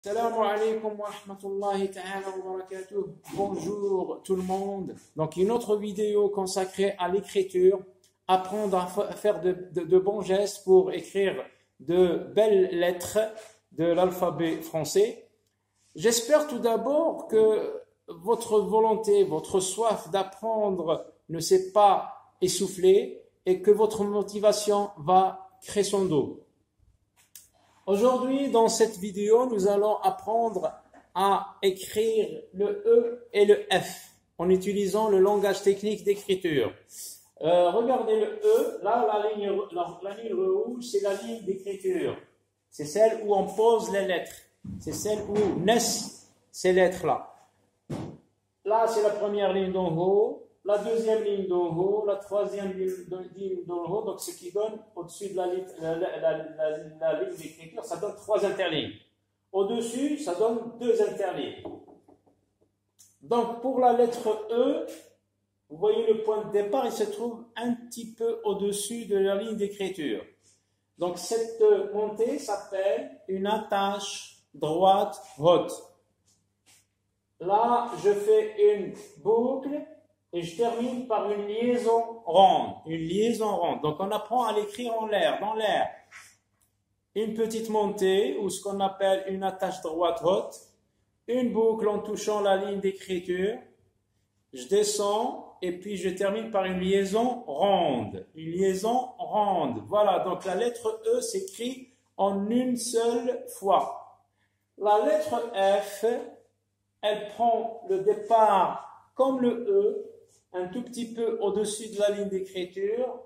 Assalamu alaikum wa rahmatullahi ta'ala wa barakatuh. Bonjour tout le monde. Donc une autre vidéo consacrée à l'écriture, apprendre à faire de bons gestes pour écrire de belles lettres de l'alphabet français. J'espère tout d'abord que votre volonté, votre soif d'apprendre ne s'est pas essoufflée et que votre motivation va crescendo. Aujourd'hui, dans cette vidéo, nous allons apprendre à écrire le E et le F en utilisant le langage technique d'écriture. Regardez le E, là, la ligne rouge, c'est la ligne d'écriture. C'est celle où on pose les lettres. C'est celle où naissent ces lettres-là. Là, c'est la première ligne d'en haut, la deuxième ligne d'en haut, la troisième ligne d'en haut, donc ce qui donne au-dessus de la ligne d'écriture, ça donne 3 interlignes. Au-dessus, ça donne 2 interlignes. Donc, pour la lettre E, vous voyez le point de départ, il se trouve un petit peu au-dessus de la ligne d'écriture. Donc, cette montée s'appelle une attache droite haute. Là, je fais une boucle et je termine par une liaison ronde. Une liaison ronde. Donc, on apprend à l'écrire en l'air, dans l'air. Une petite montée, ou ce qu'on appelle une attache droite haute. Une boucle en touchant la ligne d'écriture. Je descends et puis je termine par une liaison ronde. Une liaison ronde. Voilà, donc la lettre E s'écrit en une seule fois. La lettre F, elle prend le départ comme le E, un tout petit peu au-dessus de la ligne d'écriture.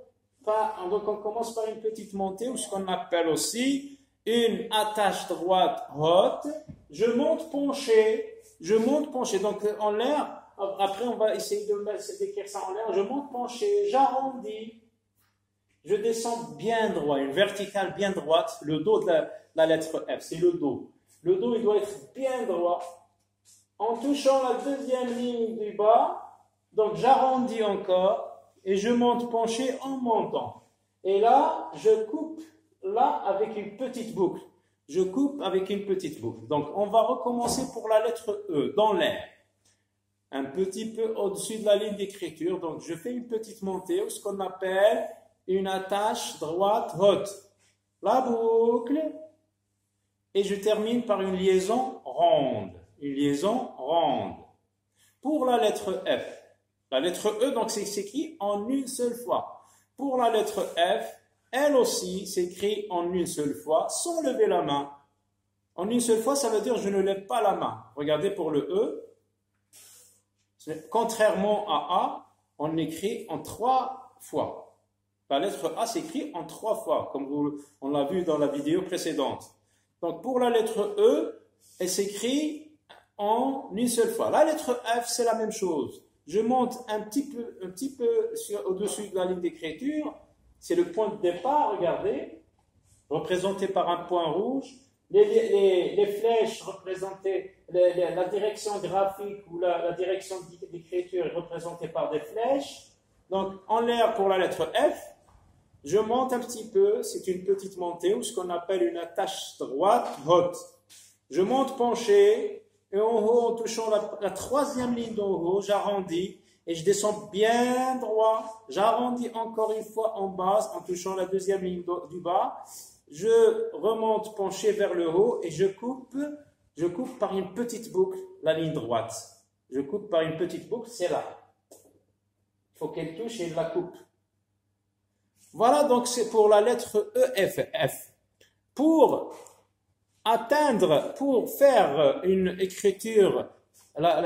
Donc on commence par une petite montée, ou ce qu'on appelle aussi une attache droite haute. Je monte penché. Donc en l'air, après on va essayer d'écrire ça en l'air. Je monte penché, j'arrondis. Je descends bien droit, une verticale bien droite. Le dos de la lettre F, c'est le dos. Le dos, il doit être bien droit. En touchant la deuxième ligne du bas, donc j'arrondis encore et je monte penché en montant. Et là, je coupe là avec une petite boucle. Je coupe avec une petite boucle. Donc on va recommencer pour la lettre E, dans l'air. Un petit peu au-dessus de la ligne d'écriture. Donc je fais une petite montée, ou ce qu'on appelle une attache droite haute. La boucle. Et je termine par une liaison ronde. Une liaison ronde. Pour la lettre F, la lettre E, donc c'est écrit en une seule fois. Pour la lettre F, elle aussi s'écrit en une seule fois, sans lever la main. En une seule fois, ça veut dire je ne lève pas la main. Regardez pour le E. Contrairement à A, on écrit en 3 fois. La lettre A s'écrit en 3 fois, comme on l'a vu dans la vidéo précédente. Donc pour la lettre E, elle s'écrit en une seule fois. La lettre F, c'est la même chose. Je monte un petit peu au-dessus de la ligne d'écriture. C'est le point de départ, regardez, représenté par un point rouge. Les flèches représentées, la direction graphique ou la direction d'écriture est représentée par des flèches. Donc en l'air pour la lettre F, je monte un petit peu, c'est une petite montée, ou ce qu'on appelle une attache droite haute. Je monte penché, et en haut, en touchant la troisième ligne d'en haut, j'arrondis, et je descends bien droit. J'arrondis encore une fois en bas, en touchant la deuxième ligne du bas. Je remonte penché vers le haut, et je coupe par une petite boucle la ligne droite. Je coupe par une petite boucle, c'est là. Il faut qu'elle touche et je la coupe. Voilà, donc c'est pour la lettre E, F. Pour faire une écriture,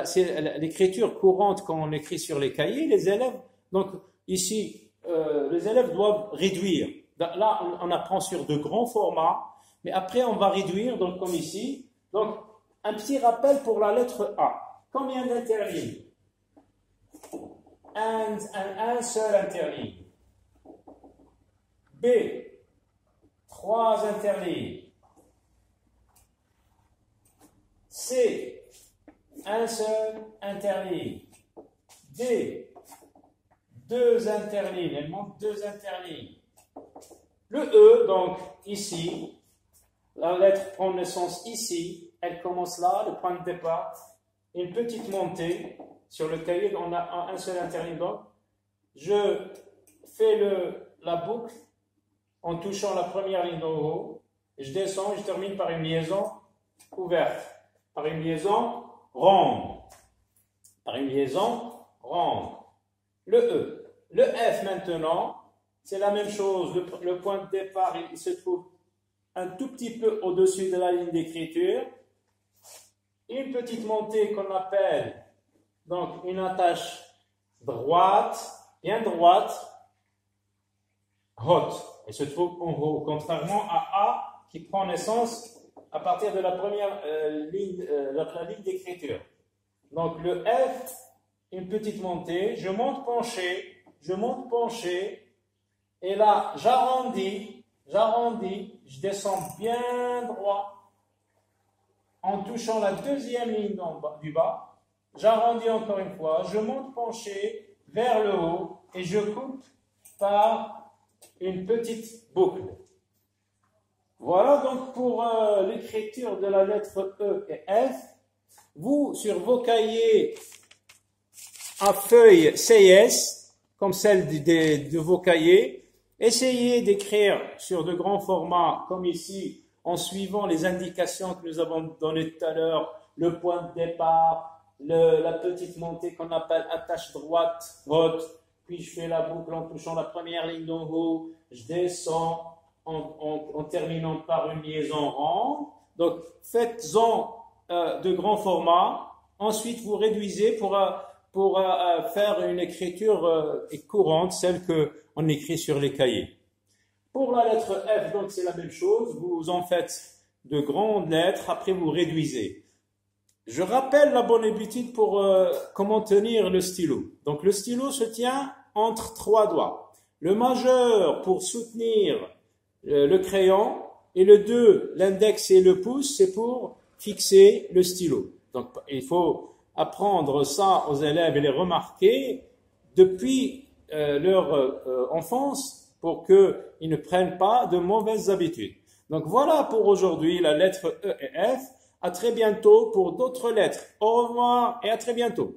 c'est l'écriture courante quand on écrit sur les cahiers, les élèves, donc ici, les élèves doivent réduire. Là, on apprend sur de grands formats, mais après on va réduire, donc comme ici. Donc, un petit rappel pour la lettre A. Combien d'interlignes? Un seul interligne. B, 3 interlignes. C, un seul interligne. D, 2 interlignes. Elle manque 2 interlignes. Le E, donc ici, la lettre prend naissance ici. elle commence là, le point de départ. Une petite montée. Sur le cahier, on a un seul interligne. Je fais la boucle en touchant la première ligne d'en haut. Et je descends et je termine par une liaison ouverte. Par une liaison ronde. Par une liaison ronde. Le E. Le F maintenant, c'est la même chose. Le point de départ, il se trouve un tout petit peu au-dessus de la ligne d'écriture. Une petite montée qu'on appelle donc une attache droite, bien droite, haute. Elle se trouve en haut, contrairement à A qui prend naissance à partir de la première ligne, la ligne d'écriture. Donc le F, une petite montée, je monte penché, et là j'arrondis, je descends bien droit en touchant la deuxième ligne du bas, j'arrondis encore une fois, je monte penché vers le haut et je coupe par une petite boucle. Voilà donc pour l'écriture de la lettre E et F. Vous, sur vos cahiers à feuilles CS, comme celle de vos cahiers, essayez d'écrire sur de grands formats, comme ici, en suivant les indications que nous avons données tout à l'heure, le point de départ, la petite montée qu'on appelle attache droite, haute, puis je fais la boucle en touchant la première ligne d'en haut, je descends en terminant par une liaison ronde. Donc, faites-en de grands formats. Ensuite, vous réduisez pour faire une écriture courante, celle qu'on écrit sur les cahiers. Pour la lettre F, donc c'est la même chose. Vous en faites de grandes lettres, après vous réduisez. Je rappelle la bonne habitude pour comment tenir le stylo. Donc le stylo se tient entre 3 doigts. Le majeur pour soutenir le crayon et le 2, l'index et le pouce, c'est pour fixer le stylo. Donc il faut apprendre ça aux élèves et les remarquer depuis leur enfance pour qu'ils ne prennent pas de mauvaises habitudes. Donc voilà pour aujourd'hui la lettre E et F. À très bientôt pour d'autres lettres. Au revoir et à très bientôt.